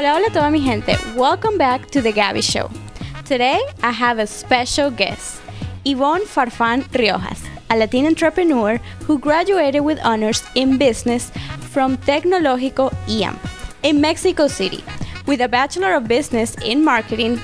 Hola, hola toda mi gente. Welcome back to The Gabby Show. Today, I have a special guest, Yvonne Farfan Riojas, a Latin entrepreneur who graduated with honors in business from Tecnológico IAM in Mexico City with a Bachelor of Business in Marketing.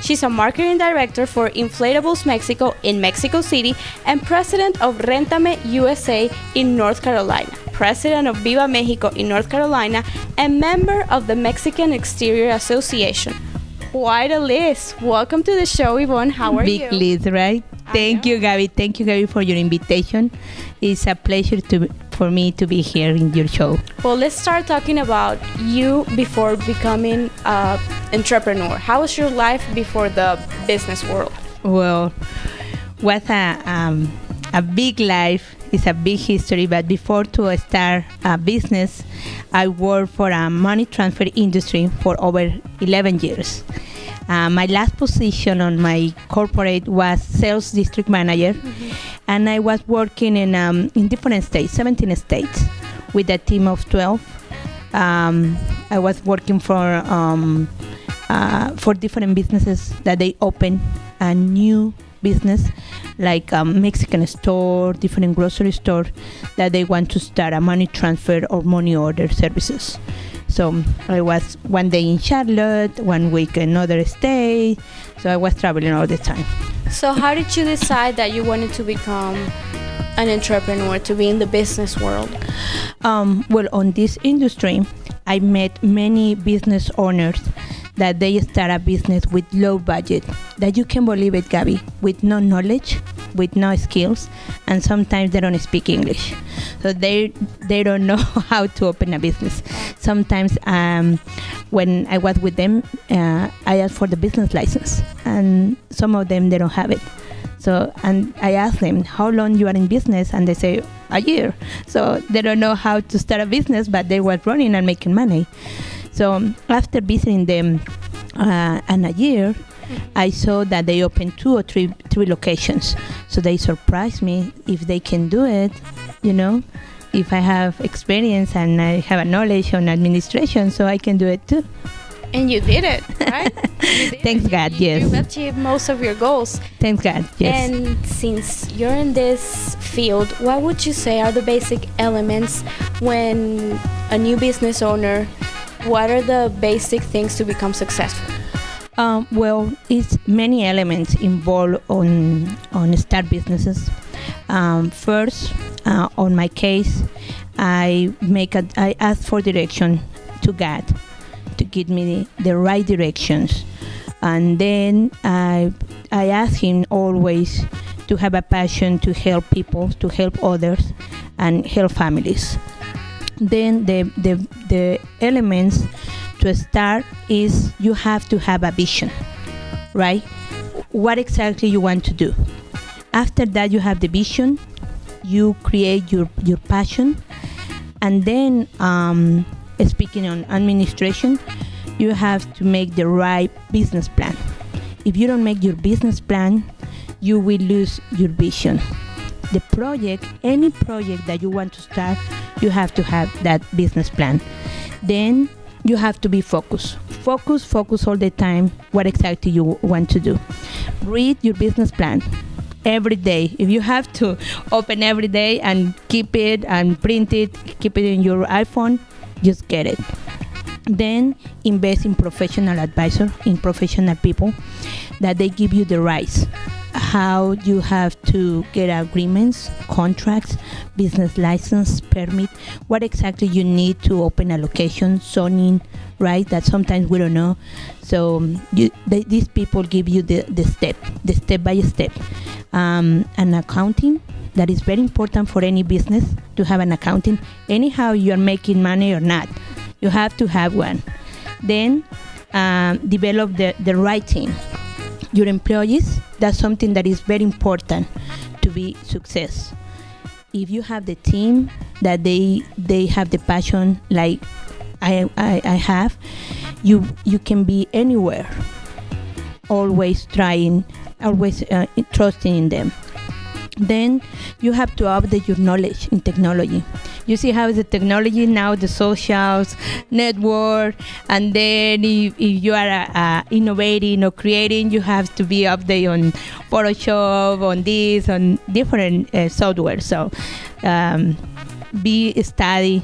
She's a marketing director for Inflatables Mexico in Mexico City and president of Rentame USA in North Carolina, president of Viva Mexico in North Carolina, and member of the Mexican Exterior Association. Quite a list. Welcome to the show, Yvonne. How are you? Big list, right? Thank you, Gabby. Thank you, Gabby, for your invitation. It's a pleasure for me to be here in your show. Well, let's start talking about you before becoming an entrepreneur. How was your life before the business world? Well, what a big life. It's a big history, but before to start a business, I worked for a money transfer industry for over 11 years. My last position on my corporate was sales district manager, and I was working in different states, 17 states, with a team of 12. I was working for different businesses that they opened a new business, like a Mexican store, different grocery store, that they want to start a money transfer or money order services. So I was one day in Charlotte, 1 week in another state. So I was traveling all the time. So how did you decide that you wanted to become an entrepreneur, to be in the business world? Well, on this industry, I met many business owners that they start a business with low budget, that you can believe it, Gabby, with no knowledge, with no skills, and sometimes they don't speak English. So they don't know how to open a business. Sometimes when I was with them, I asked for the business license, and some of them, they don't have it. So, and I asked them, how long you are in business? And they say, a year. So they don't know how to start a business, but they were running and making money. So after visiting them and a year, I saw that they opened two or three locations. So they surprised me if they can do it, if I have experience and I have a knowledge on administration, so I can do it too. And you did it, right? Thanks God, yes. You've achieved most of your goals. Thanks God, yes. And since you're in this field, what would you say are the basic elements when a new business owner, what are the basic things to become successful? Well, it's many elements involved on start businesses. First, on my case, I ask for direction to God to give me the right directions, and then I ask Him always to have a passion to help people, to help others, and help families. Then the elements to start is you have to have a vision, right? What exactly you want to do. After that, you have the vision, you create your passion, and then speaking on administration, you have to make the right business plan. If you don't make your business plan, you will lose your vision. The project, any project that you want to start, you have to have that business plan. Then you have to be focused. Focus all the time what exactly you want to do. Read your business plan every day. If you have to open every day and keep it and print it, keep it in your iPhone, just get it. Then invest in professional advisor, in professional people that they give you the rights. How you have to get agreements, contracts, business license, permit, what exactly you need to open a location, zoning, right? That sometimes we don't know. So these people give you the step by step. And accounting, that is very important for any business to have an accounting. Anyhow you're making money or not, you have to have one. Then develop the right team. Your employees, that's something that is very important to be success. If you have the team that they have the passion like I have, you can be anywhere, always trying, always trusting in them. Then you have to update your knowledge in technology. You see how the technology now, the socials, network, and then if you are innovating or creating, you have to be updated on Photoshop, on this, on different software. So be study,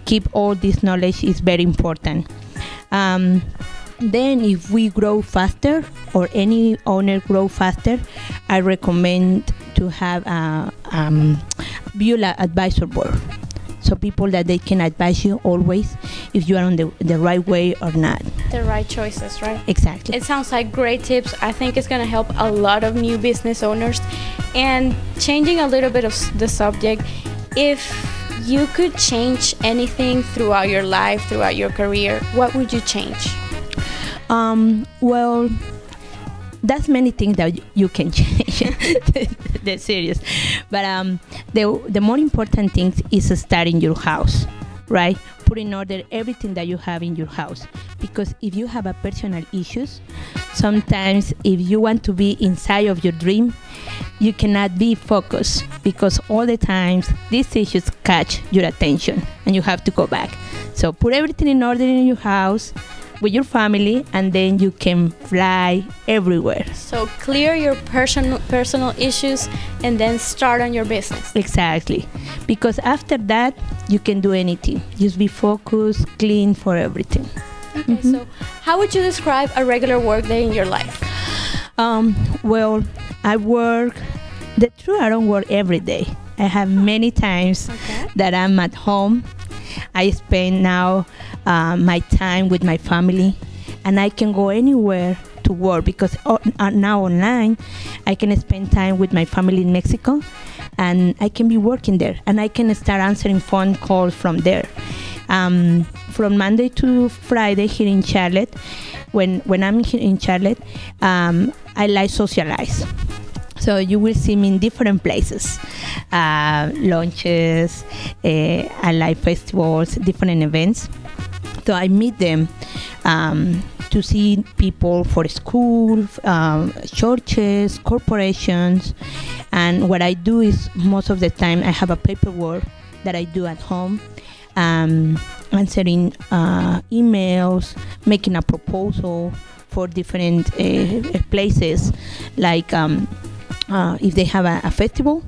keep all this knowledge is very important. Then if we grow faster or any owner grow faster, I recommend to have a Beulah advisor board. So people that they can advise you always if you are on the right way or not. The right choices, right? Exactly. It sounds like great tips. I think it's going to help a lot of new business owners. And changing a little bit of the subject, if you could change anything throughout your life, throughout your career, what would you change? Well, that's many things that you can change. That's serious. But the more important thing is starting your house, right? Put in order everything that you have in your house. Because if you have a personal issues, sometimes if you want to be inside of your dream, you cannot be focused because all the times these issues catch your attention and you have to go back. So put everything in order in your house with your family, and then you can fly everywhere. So clear your personal issues and then start on your business. Exactly. Because after that, you can do anything. Just be focused, clean for everything. Okay, so how would you describe a regular work day in your life? Well, I work, the truth, I don't work every day. I have many times that I'm at home. I spend now my time with my family, and I can go anywhere to work because now online I can spend time with my family in Mexico, and I can be working there, and I can start answering phone calls from there. From Monday to Friday here in Charlotte, when I'm here in Charlotte, I like socialize. So you will see me in different places, lunches, I like festivals, different events. So I meet them to see people for school, churches, corporations. And what I do is most of the time I have a paperwork that I do at home, answering emails, making a proposal for different places, like if they have a festival,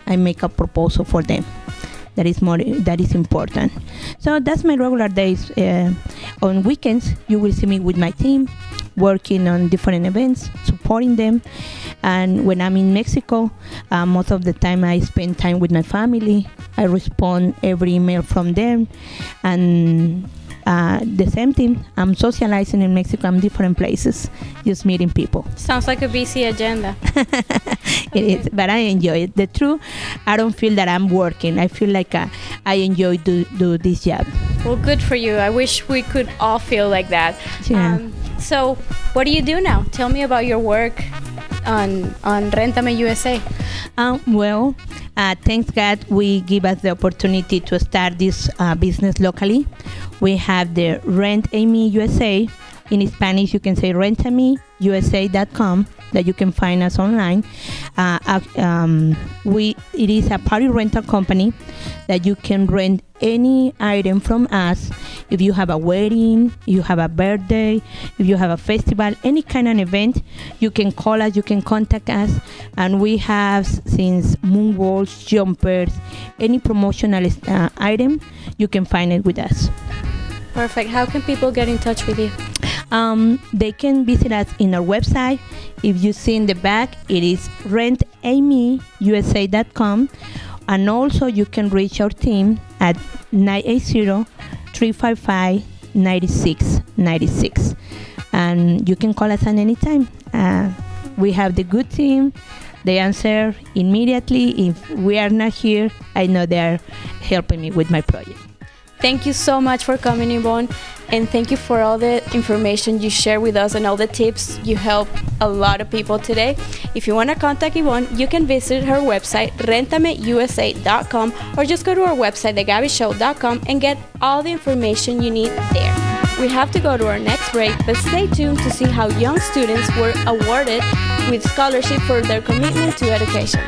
I make a proposal for them. That is important. So that's my regular days. On weekends, you will see me with my team, working on different events, supporting them. And when I'm in Mexico, most of the time I spend time with my family. I respond every email from them, and the same thing. I'm socializing in Mexico. I'm different places, just meeting people. Sounds like a busy agenda. It is, but I enjoy it. The truth, I don't feel that I'm working. I feel like I enjoy do this job. Well, good for you. I wish we could all feel like that. Yeah. So, what do you do now? Tell me about your work on Rentame USA. Well, thanks God, we give us the opportunity to start this business locally. We have the Rent Amy USA. In Spanish, you can say rentameusa.com, that you can find us online. It is a party rental company that you can rent any item from us. If you have a wedding, you have a birthday, if you have a festival, any kind of event, you can call us, you can contact us, and we have since moonwalks, jumpers, any promotional item, you can find it with us. Perfect. How can people get in touch with you? They can visit us in our website. If you see in the back, it is rentameusa.com. And also you can reach our team at 980-355-9696. And you can call us at any time. We have the good team. They answer immediately. If we are not here, I know they are helping me with my project. Thank you so much for coming, Yvonne, and thank you for all the information you share with us and all the tips. You help a lot of people today. If you want to contact Yvonne, you can visit her website, rentameusa.com, or just go to our website, thegabbyshow.com, and get all the information you need there. We have to go to our next break, but stay tuned to see how young students were awarded with scholarship for their commitment to education.